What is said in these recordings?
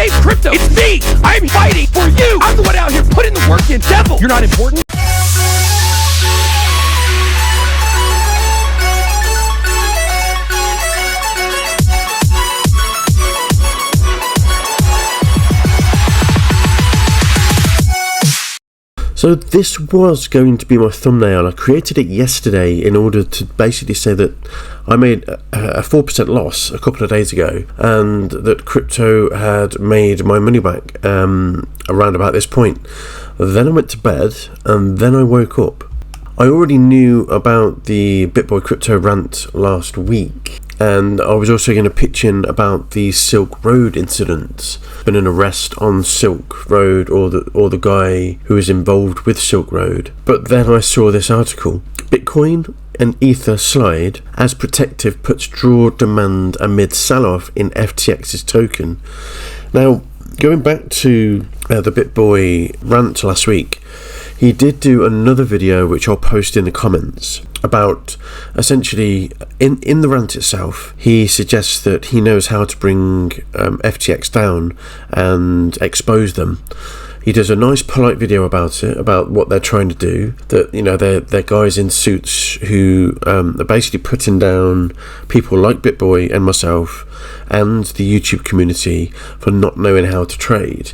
save crypto. It's me. I'm fighting for you. I'm the one out here putting the work in. Devil, you're not important. So this was going to be my thumbnail. I created it yesterday in order to basically say that I made a 4% loss a couple of days ago, and that crypto had made my money back around about this point. Then I went to bed, and then I woke up. I already knew about the Bitboy Crypto rant last week, and I was also going to pitch in about the Silk Road incident. Been an arrest on Silk Road, or the guy who is involved with Silk Road. But then I saw this article: Bitcoin and Ether slide as Protective puts draw demand amid sell-off in FTX's token. Now, going back to the Bitboy rant last week, he did do another video which I'll post in the comments about, essentially, in the rant itself, he suggests that he knows how to bring FTX down and expose them. He does a nice polite video about it, about what they're trying to do, that, you know, they're guys in suits who are basically putting down people like Bitboy and myself and the YouTube community for not knowing how to trade.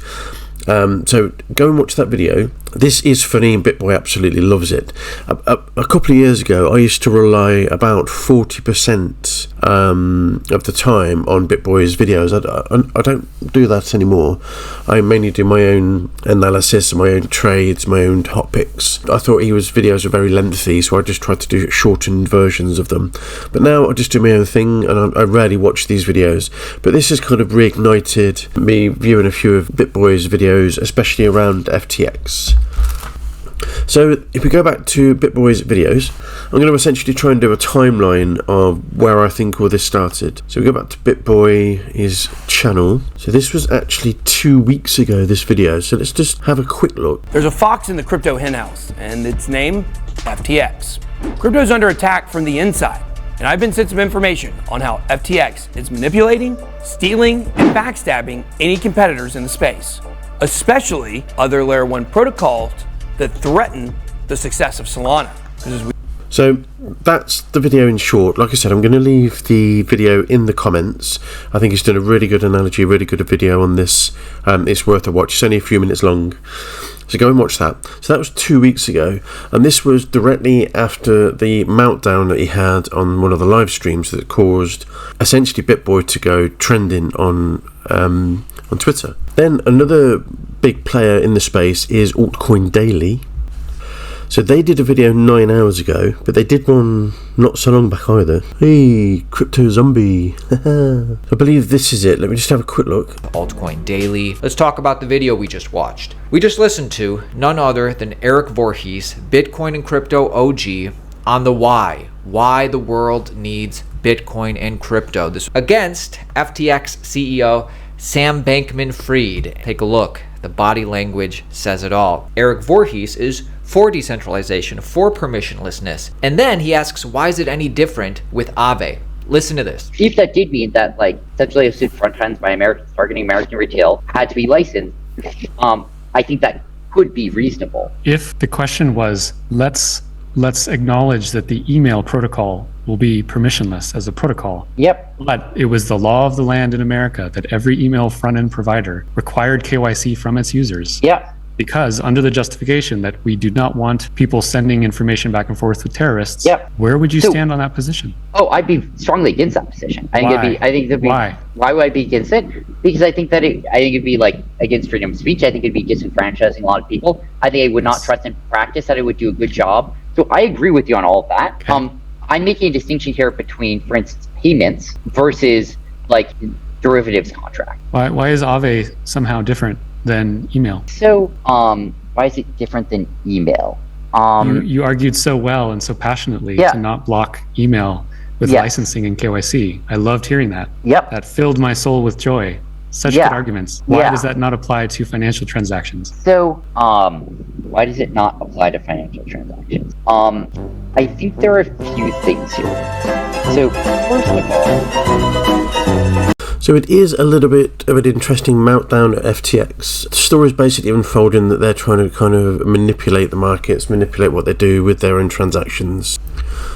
So go and watch that video. This is funny, and Bitboy absolutely loves it. A couple of years ago, I used to rely about 40% of the time on Bitboy's videos. I don't do that anymore. I mainly do my own analysis, my own trades, my own hot picks. I thought his videos were very lengthy, so I just tried to do shortened versions of them. But now I just do my own thing, and I rarely watch these videos. But this has kind of reignited me viewing a few of Bitboy's videos, especially around FTX. So if we go back to Bitboy's videos, I'm going to essentially try and do a timeline of where I think all this started. So we go back to Bitboy's channel. So this was actually 2 weeks ago, this video. So let's just have a quick look. There's a fox in the crypto henhouse, and its name, FTX. Crypto's under attack from the inside, and I've been sent some information on how FTX is manipulating, stealing, and backstabbing any competitors in the space, especially other layer 1 protocols that threaten the success of Solana. So that's the video in short. Like I said, I'm going to leave the video in the comments. I think he's done a really good analogy, really good video on this. It's worth a watch. It's only a few minutes long, so go and watch that. So that was 2 weeks ago, and this was directly after the meltdown that he had on one of the live streams that caused essentially Bitboy to go trending on Twitter. Then another big player in the space is Altcoin Daily. So they did a video 9 hours ago, but they did one not so long back either. Hey, crypto zombie. I believe this is it. Let me just have a quick look. Altcoin Daily. Let's talk about the video we just watched. We just listened to none other than Eric Voorhees, Bitcoin and crypto OG, on the why the world needs Bitcoin and crypto. This against FTX CEO Sam Bankman-Fried. Take a look. The body language says it all. Eric Voorhees is for decentralization, for permissionlessness. And then he asks, why is it any different with Aave? Listen to this. If that did mean that, like, centrally hosted front ends by Americans targeting American retail had to be licensed, I think that could be reasonable. If the question was, let's acknowledge that the email protocol will be permissionless as a protocol. Yep. But it was the law of the land in America that every email front-end provider required KYC from its users. Yep. Because under the justification that we do not want people sending information back and forth with terrorists, yep. Where would you stand on that position? Oh, I'd be strongly against that position. Why? Why would I be against it? Because I think it'd be like against freedom of speech. I think it'd be disenfranchising a lot of people. I think I would not trust in practice that it would do a good job. So I agree with you on all of that. Okay. I'm making a distinction here between, for instance, payments versus like derivatives contract. Why is Aave somehow different than email? So why is it different than email? You argued so well and so passionately to not block email with licensing and KYC. I loved hearing that. Yep. That filled my soul with joy. Such good arguments. Why does that not apply to financial transactions? So why does it not apply to financial transactions? I think there are a few things here. So first of all, So it is a little bit of an interesting meltdown at FTX. The story is basically unfolding that they're trying to kind of manipulate the markets, manipulate what they do with their own transactions.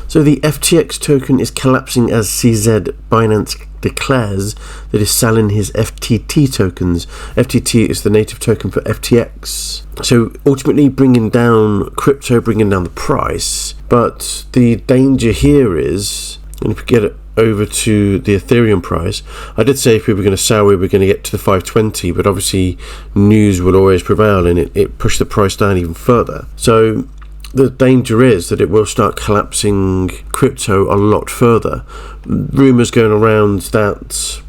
So the FTX token is collapsing as CZ Binance declares that is selling his FTT tokens. FTT is the native token for FTX. So ultimately bringing down crypto, bringing down the price. But the danger here is, and if we get it over to the Ethereum price, I did say if we were going to sell, we were going to get to the 520, but obviously news will always prevail, and it pushed the price down even further. So the danger is that it will start collapsing crypto a lot further. Rumours going around that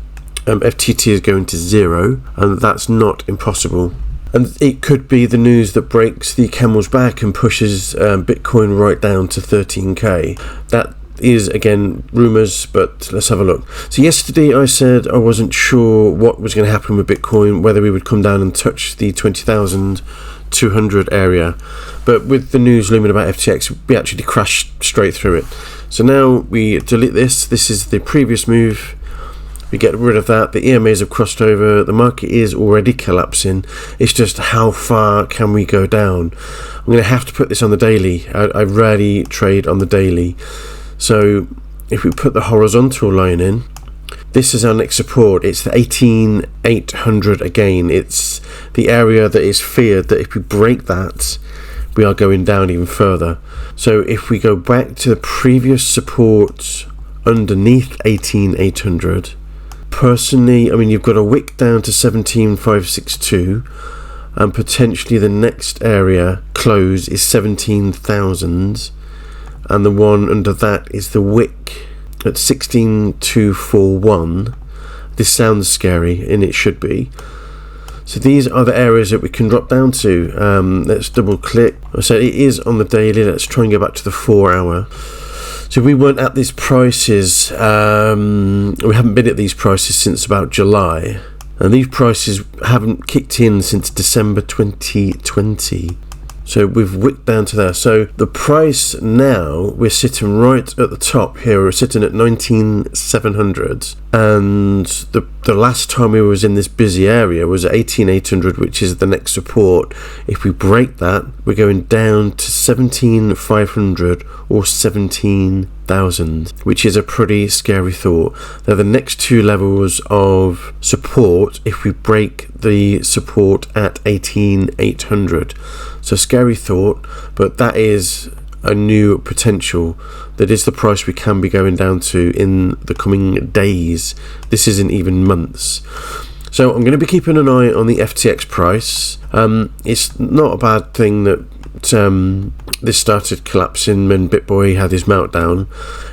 FTT is going to zero, and that's not impossible. And it could be the news that breaks the camel's back and pushes Bitcoin right down to 13k. That is again rumours, but let's have a look. So yesterday I said I wasn't sure what was going to happen with Bitcoin, whether we would come down and touch the 20,200 area, but with the news looming about FTX, we actually crashed straight through it. So now we delete this. This is the previous move. We get rid of that. The EMAs have crossed over. The market is already collapsing. It's just how far can we go down? I'm going to have to put this on the daily. I rarely trade on the daily. So if we put the horizontal line in, this is our next support. It's the 18,800 again. It's the area that is feared that if we break that, we are going down even further. So if we go back to the previous support underneath 18,800, personally, I mean, you've got a wick down to 17,562, and potentially the next area close is 17,000. And the one under that is the wick at 16,241. This sounds scary, and it should be. So these are the areas that we can drop down to. Let's double click. So it is on the daily. Let's try and go back to the 4 hour. So we weren't at these prices. We haven't been at these prices since about July. And these prices haven't kicked in since December 2020. So we've wicked down to there. So the price now, we're sitting right at the top here. We're sitting at 19,700. And the last time we was in this busy area was at 18,800, which is the next support. If we break that, we're going down to 17,500 or 17,000, which is a pretty scary thought. They're the next two levels of support if we break the support at 18,800. So scary thought, but that is a new potential. That is the price we can be going down to in the coming days. This isn't even months. So I'm going to be keeping an eye on the FTX price. It's not a bad thing that this started collapsing when Bitboy had his meltdown.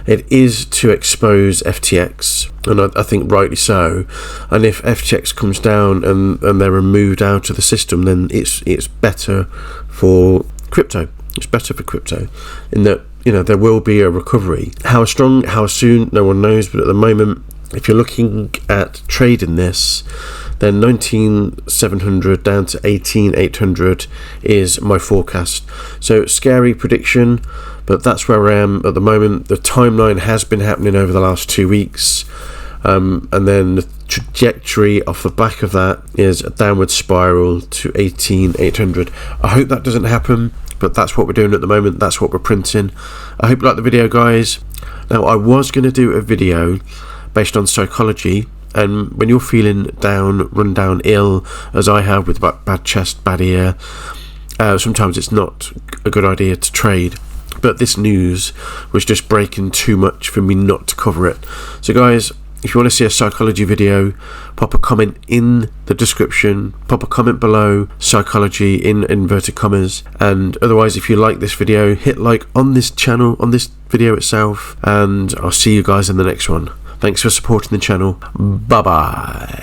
It is to expose FTX, and I think rightly so. And if FTX comes down and they're removed out of the system, then it's better for crypto. It's better for crypto in that, you know, there will be a recovery. How strong, how soon, no one knows. But at the moment, if you're looking at trading this, then 19,700 down to 18,800 is my forecast. So scary prediction, but that's where I am at the moment. The timeline has been happening over the last 2 weeks, and then the trajectory off the back of that is a downward spiral to 18,800. I hope that doesn't happen, but that's what we're doing at the moment. That's what we're printing. I hope you like the video, guys. Now, I was going to do a video based on psychology, and when you're feeling down, run down, ill, as I have with bad chest, bad ear, sometimes it's not a good idea to trade. But this news was just breaking too much for me not to cover it. So guys, if you want to see a psychology video, pop a comment in the description, pop a comment below, psychology in inverted commas. And otherwise, if you like this video, hit like on this channel, on this video itself, and I'll see you guys in the next one. Thanks for supporting the channel. Bye bye.